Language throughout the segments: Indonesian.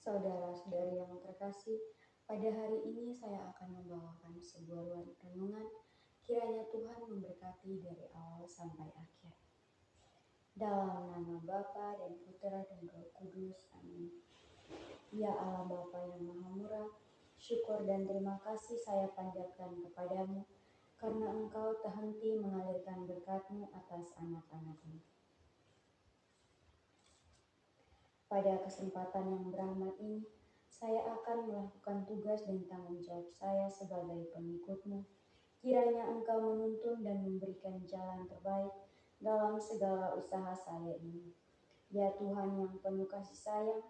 Saudara-saudari yang terkasih, pada hari ini saya akan membawakan sebuah renungan. Kiranya Tuhan memberkati dari awal sampai akhir. Dalam nama Bapa dan Putra dan Roh Kudus, amin. Ya Allah Bapa yang Maha Murah, syukur dan terima kasih saya panjatkan kepadamu, karena Engkau tak henti mengalirkan berkat-Mu atas anak-anak-Mu. Pada kesempatan yang berahmat ini, saya akan melakukan tugas dan tanggung jawab saya sebagai pengikut-Mu. Kiranya Engkau menuntun dan memberikan jalan terbaik dalam segala usaha saya ini. Ya Tuhan yang penuh kasih sayang,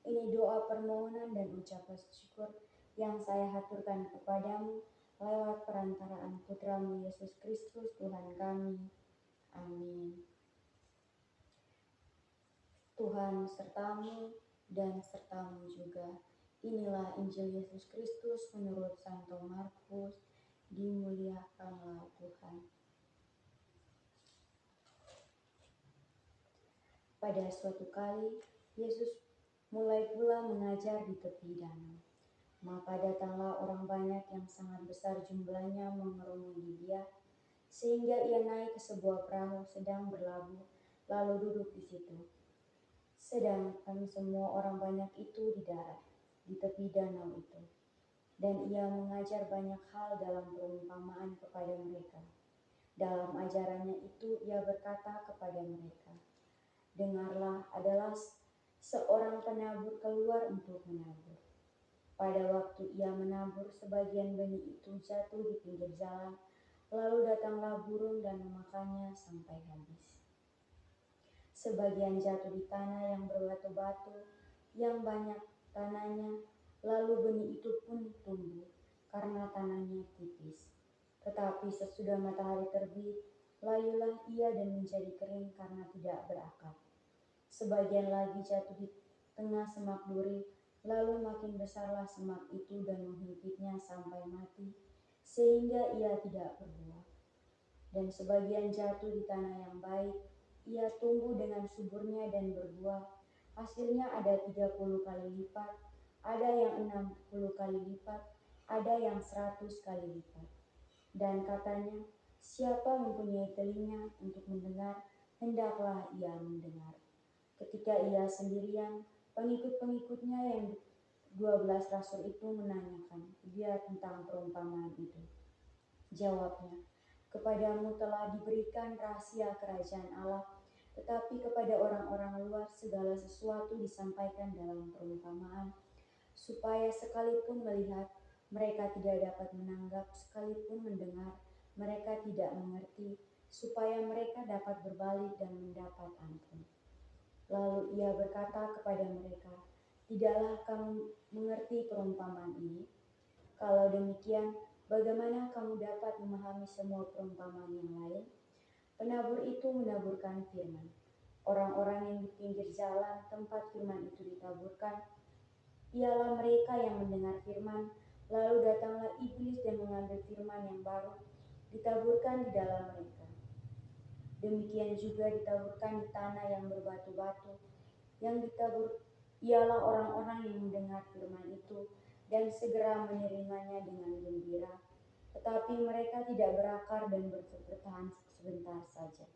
ini doa permohonan dan ucapan syukur yang saya haturkan kepadamu lewat perantaraan Putra-Mu Yesus Kristus Tuhan kami. Amin. Tuhan sertamu dan sertamu juga. Inilah Injil Yesus Kristus menurut Santo Markus. Dimuliakanlah Tuhan. Pada suatu kali, Yesus mulai pula mengajar di tepi danau. Maka datanglah orang banyak yang sangat besar jumlahnya mengerumuni Dia, sehingga Ia naik ke sebuah perahu sedang berlabuh, lalu duduk di situ. Sedangkan semua orang banyak itu di darat, di tepi danau itu. Dan Ia mengajar banyak hal dalam perumpamaan kepada mereka. Dalam ajarannya itu Ia berkata kepada mereka, "Dengarlah, adalah seorang penabur keluar untuk menabur. Pada waktu ia menabur, sebagian benih itu jatuh di pinggir jalan, lalu datanglah burung dan memakannya sampai habis. Sebagian jatuh di tanah yang berbatu-batu, yang banyak tanahnya, lalu benih itu pun tumbuh, karena tanahnya tipis. Tetapi sesudah matahari terbit, layulah ia dan menjadi kering karena tidak berakar. Sebagian lagi jatuh di tengah semak duri, lalu makin besarlah semak itu dan menghimpitnya sampai mati, sehingga ia tidak berbuah. Dan sebagian jatuh di tanah yang baik, ia tumbuh dengan suburnya dan berbuah. Hasilnya ada 30 kali lipat, ada yang 60 kali lipat, ada yang 100 kali lipat." Dan katanya, "Siapa mempunyai telinga untuk mendengar, hendaklah ia mendengar." Ketika ia sendirian, pengikut-pengikutnya yang 12 rasul itu menanyakan Dia tentang perumpamaan itu. Jawabnya, "Kepadamu telah diberikan rahasia kerajaan Allah, tetapi kepada orang-orang luar segala sesuatu disampaikan dalam perumpamaan, supaya sekalipun melihat, mereka tidak dapat menanggap, sekalipun mendengar, mereka tidak mengerti, supaya mereka dapat berbalik dan mendapat ampun." Lalu ia berkata kepada mereka, "Tidaklah kamu mengerti perumpamaan ini? Kalau demikian, bagaimana kamu dapat memahami semua perumpamaan yang lain?" Penabur itu menaburkan firman. Orang-orang yang di pinggir jalan tempat firman itu ditaburkan, ialah mereka yang mendengar firman, lalu datanglah iblis dan mengambil firman yang baru, ditaburkan di dalam mereka. Demikian juga ditaburkan di tanah yang berbatu-batu. Yang ditabur ialah orang-orang yang mendengar firman itu dan segera menerimanya dengan gembira, tetapi mereka tidak berakar dan bertahan sebentar saja.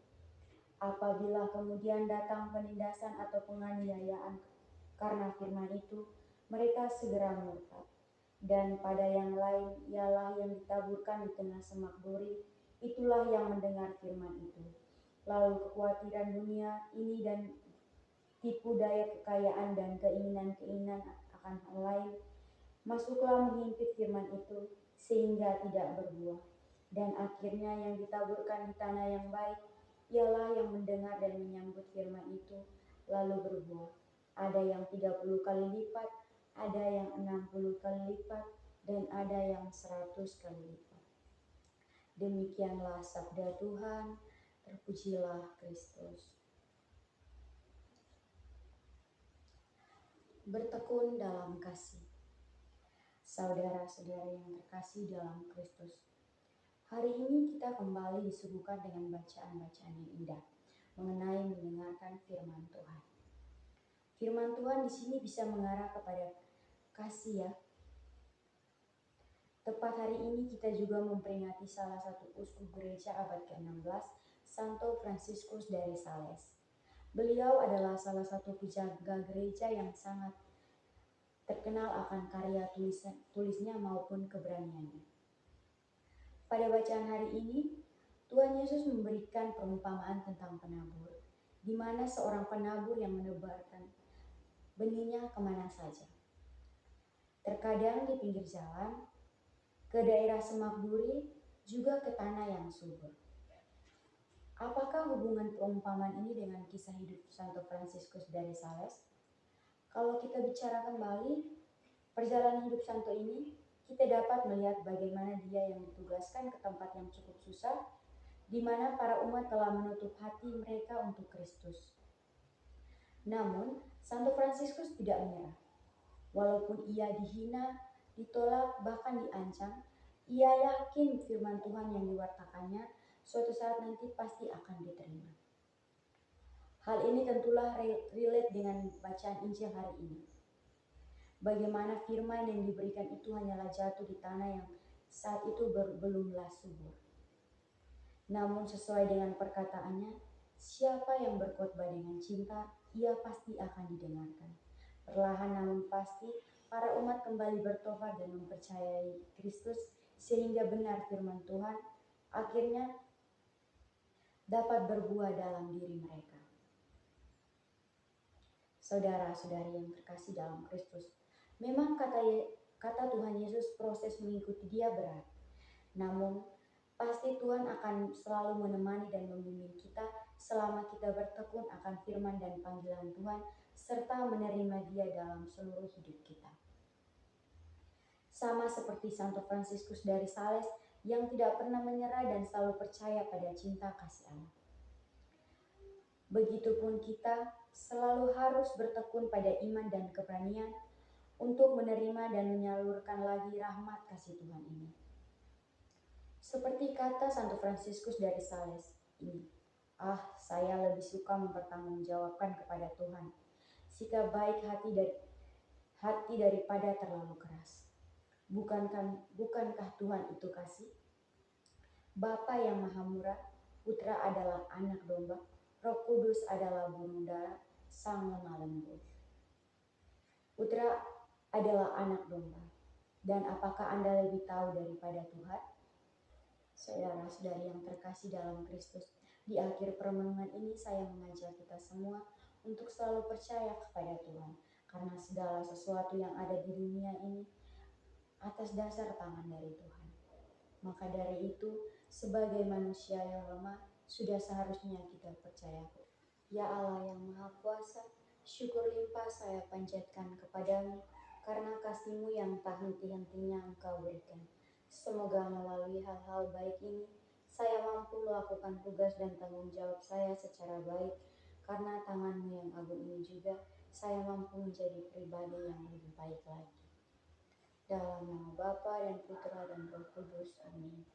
Apabila kemudian datang penindasan atau penganiayaan karena firman itu, mereka segera murtad. Dan pada yang lain ialah yang ditaburkan di tengah semak duri, itulah yang mendengar firman itu. Lalu kekhawatiran dunia ini dan tipu daya kekayaan dan keinginan-keinginan akan hal lain masuklah menghimpit firman itu sehingga tidak berbuah. Dan akhirnya yang ditaburkan di tanah yang baik ialah yang mendengar dan menyambut firman itu lalu berbuah. Ada yang 30 kali lipat, ada yang 60 kali lipat, dan ada yang 100 kali lipat. Demikianlah sabda Tuhan. Terpujilah Kristus. Bertekun dalam kasih. Saudara-saudari yang terkasih dalam Kristus, hari ini kita kembali disuguhkan dengan bacaan-bacaan yang indah mengenai mendengarkan firman Tuhan. Firman Tuhan di sini bisa mengarah kepada kasih ya. Tepat hari ini kita juga memperingati salah satu uskup gereja abad ke-16, Santo Fransiskus dari Sales. Beliau adalah salah satu penjaga gereja yang sangat terkenal akan karya tulisnya maupun keberaniannya. Pada bacaan hari ini, Tuhan Yesus memberikan perumpamaan tentang penabur, di mana seorang penabur yang menebarkan benihnya kemana saja. Terkadang di pinggir jalan, ke daerah semak duri, juga ke tanah yang subur. Apakah hubungan perumpamaan ini dengan kisah hidup Santo Fransiskus dari Sales? Kalau kita bicara kembali perjalanan hidup Santo ini, kita dapat melihat bagaimana dia yang ditugaskan ke tempat yang cukup susah, di mana para umat telah menutup hati mereka untuk Kristus. Namun, Santo Fransiskus tidak menyerah. Walaupun ia dihina, ditolak, bahkan diancam, ia yakin firman Tuhan yang diwartakannya suatu saat nanti pasti akan diterima. Hal ini tentulah relate dengan bacaan Injil hari ini. Bagaimana firman yang diberikan itu hanyalah jatuh di tanah yang saat itu belumlah subur. Namun sesuai dengan perkataannya, siapa yang berkhotbah dengan cinta, ia pasti akan didengarkan. Perlahan namun pasti, para umat kembali bertobat dan mempercayai Kristus sehingga benar firman Tuhan akhirnya dapat berbuah dalam diri mereka. Saudara-saudari yang terkasih dalam Kristus, memang kata Tuhan Yesus proses mengikuti Dia berat. Namun pasti Tuhan akan selalu menemani dan membimbing kita selama kita bertekun akan firman dan panggilan Tuhan serta menerima Dia dalam seluruh hidup kita. Sama seperti Santo Fransiskus dari Sales yang tidak pernah menyerah dan selalu percaya pada cinta kasih Allah. Begitupun kita selalu harus bertekun pada iman dan keberanian untuk menerima dan menyalurkan lagi rahmat kasih Tuhan ini. Seperti kata Santo Fransiskus dari Sales ini, saya lebih suka mempertanggungjawabkan kepada Tuhan sikap baik hati daripada terlalu keras. Bukankah Tuhan itu kasih? Bapa yang maha murah, Putra adalah anak domba, Roh Kudus adalah burung dara, sang lemah lembut. Putra adalah anak domba. Dan apakah Anda lebih tahu daripada Tuhan? Saudara-saudari yang terkasih dalam Kristus, di akhir permenungan ini saya mengajak kita semua untuk selalu percaya kepada Tuhan, karena segala sesuatu yang ada di dunia ini atas dasar tangan dari Tuhan. Maka dari itu, sebagai manusia yang lemah, sudah seharusnya kita percaya. Ya Allah yang Maha Kuasa, syukur limpah saya panjatkan kepadamu karena kasih-Mu yang tak henti-hentinya Engkau berikan. Semoga melalui hal-hal baik ini, saya mampu melakukan tugas dan tanggung jawab saya secara baik, karena tangan-Mu yang agung ini juga, saya mampu menjadi pribadi yang lebih baik lagi. Dalam nama Bapa dan Putra dan Roh Kudus. Amin.